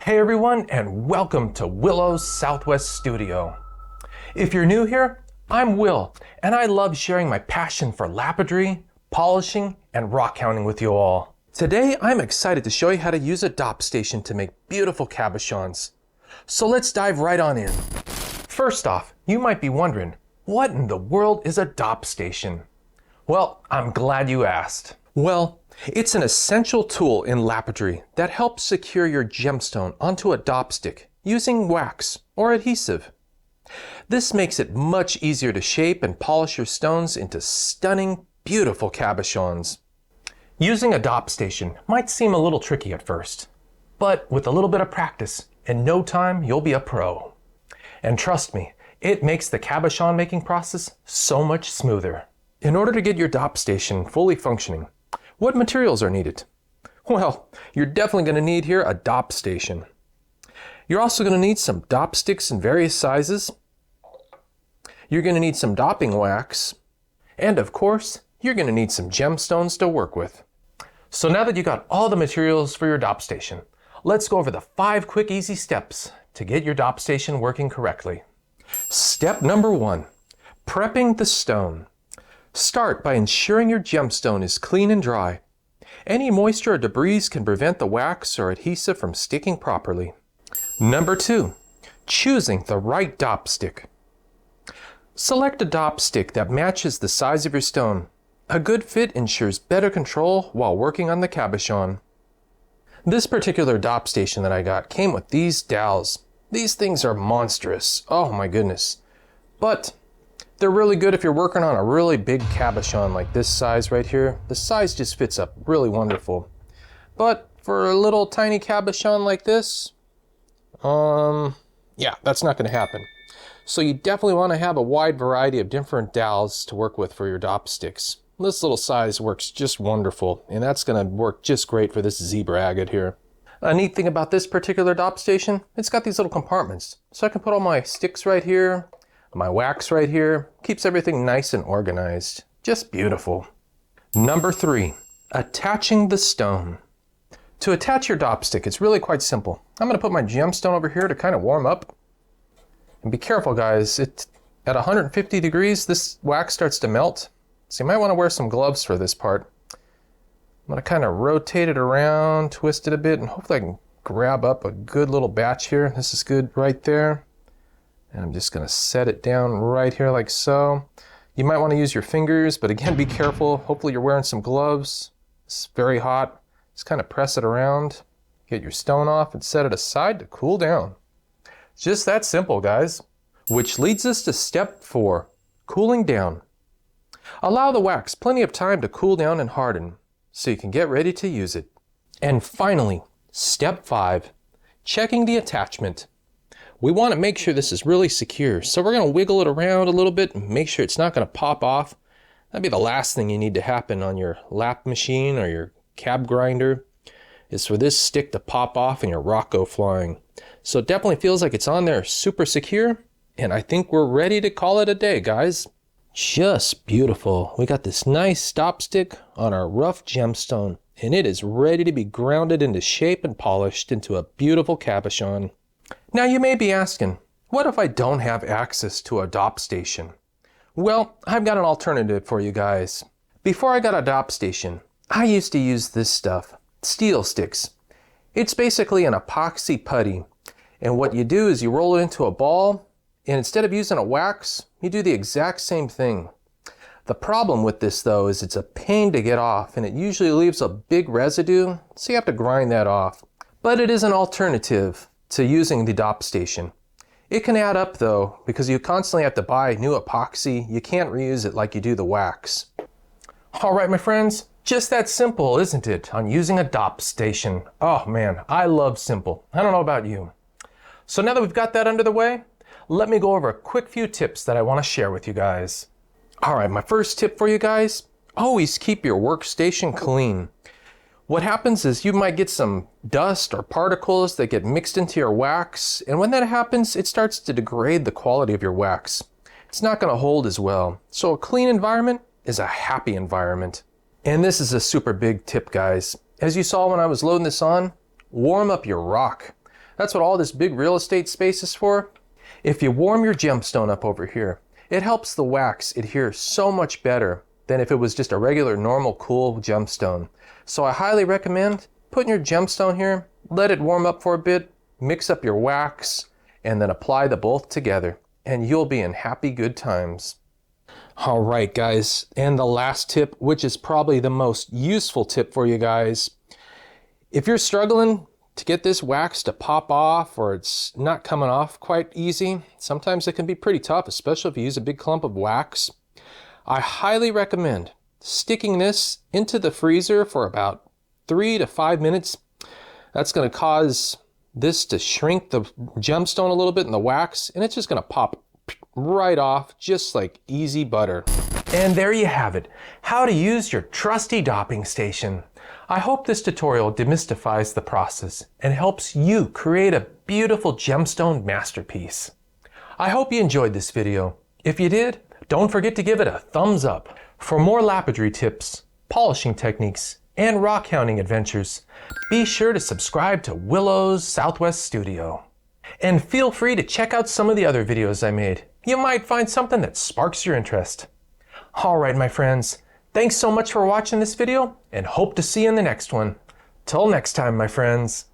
Hey everyone, and welcome to Willow's Southwest Studio. If you're new here, I'm Will, and I love sharing my passion for lapidary, polishing, and rock hounding with you all. Today, I'm excited to show you how to use a Dop Station to make beautiful cabochons. So let's dive right on in. First off, you might be wondering, what in the world is a Dop Station? Well, I'm glad you asked. Well, it's an essential tool in lapidary that helps secure your gemstone onto a dop stick using wax or adhesive. This makes it much easier to shape and polish your stones into stunning, beautiful cabochons. Using a Dop Station might seem a little tricky at first, but with a little bit of practice, in no time you'll be a pro. And trust me, it makes the cabochon making process so much smoother. In order to get your Dop Station fully functioning, what materials are needed? Well, you're definitely going to need here a Dop Station. You're also going to need some dop sticks in various sizes. You're going to need some dopping wax. And of course, you're going to need some gemstones to work with. So now that you got all the materials for your Dop Station, let's go over the 5 quick easy steps to get your Dop Station working correctly. Step number 1, prepping the stone. Start by ensuring your gemstone is clean and dry. Any moisture or debris can prevent the wax or adhesive from sticking properly. Number 2, choosing the right dop stick. Select a dop stick that matches the size of your stone. A good fit ensures better control while working on the cabochon. This particular Dop Station that I got came with these dowels. These things are monstrous. Oh my goodness. But they're really good if you're working on a really big cabochon like this size right here. The size just fits up really wonderful. But for a little tiny cabochon like this, yeah, that's not going to happen. So you definitely want to have a wide variety of different dowels to work with for your dop sticks. This little size works just wonderful, and that's going to work just great for this zebra agate here. A neat thing about this particular Dop Station, it's got these little compartments. So I can put all my sticks right here, my wax right here, keeps everything nice and organized. Just beautiful. Number 3, attaching the stone. To attach your dop stick, it's really quite simple. I'm going to put my gemstone over here to kind of warm up. And be careful guys, at 150 degrees this wax starts to melt. So you might want to wear some gloves for this part. I'm going to kind of rotate it around, twist it a bit, and hopefully I can grab up a good little batch here. This is good right there. And I'm just going to set it down right here like so. You might want to use your fingers, but again, be careful. Hopefully you're wearing some gloves. It's very hot. Just kind of press it around, get your stone off, and set it aside to cool down. It's just that simple, guys. Which leads us to step 4, cooling down. Allow the wax plenty of time to cool down and harden so you can get ready to use it. And finally, step 5, checking the attachment. We want to make sure this is really secure, so we're going to wiggle it around a little bit and make sure it's not going to pop off. That'd be the last thing you need to happen on your lap machine or your cab grinder, is for this stick to pop off and your rock go flying. So it definitely feels like it's on there super secure, and I think we're ready to call it a day, guys. Just beautiful. We got this nice dop stick on our rough gemstone, and it is ready to be grounded into shape and polished into a beautiful cabochon. Now you may be asking, what if I don't have access to a Dop Station? Well, I've got an alternative for you guys. Before I got a Dop Station, I used to use this stuff, steel sticks. It's basically an epoxy putty, and what you do is you roll it into a ball, and instead of using a wax, you do the exact same thing. The problem with this though is it's a pain to get off, and it usually leaves a big residue, so you have to grind that off. But it is an alternative to using the Dop Station. It can add up though, because you constantly have to buy new epoxy. You can't reuse it like you do the wax. Alright my friends, just that simple, isn't it, on using a Dop Station? Oh man, I love simple. I don't know about you. So now that we've got that under the way, let me go over a quick few tips that I want to share with you guys. Alright, my first tip for you guys, always keep your workstation clean. What happens is you might get some dust or particles that get mixed into your wax, and when that happens, it starts to degrade the quality of your wax. It's not going to hold as well. So a clean environment is a happy environment. And this is a super big tip, guys. As you saw when I was loading this on, warm up your rock. That's what all this big real estate space is for. If you warm your gemstone up over here, it helps the wax adhere so much better than if it was just a regular, normal, cool gemstone. So I highly recommend putting your gemstone here, let it warm up for a bit, mix up your wax, and then apply the both together, and you'll be in happy good times. All right, guys, and the last tip, which is probably the most useful tip for you guys. If you're struggling to get this wax to pop off, or it's not coming off quite easy, sometimes it can be pretty tough, especially if you use a big clump of wax. I highly recommend sticking this into the freezer for about 3 to 5 minutes. That's going to cause this to shrink the gemstone a little bit in the wax, and it's just going to pop right off just like easy butter. And there you have it, how to use your trusty dopping station. I hope this tutorial demystifies the process and helps you create a beautiful gemstone masterpiece. I hope you enjoyed this video. If you did, don't forget to give it a thumbs up. For more lapidary tips, polishing techniques, and rock hounding adventures, be sure to subscribe to Willow's Southwest Studio. And feel free to check out some of the other videos I made. You might find something that sparks your interest. Alright, my friends, thanks so much for watching this video, and hope to see you in the next one. Till next time, my friends.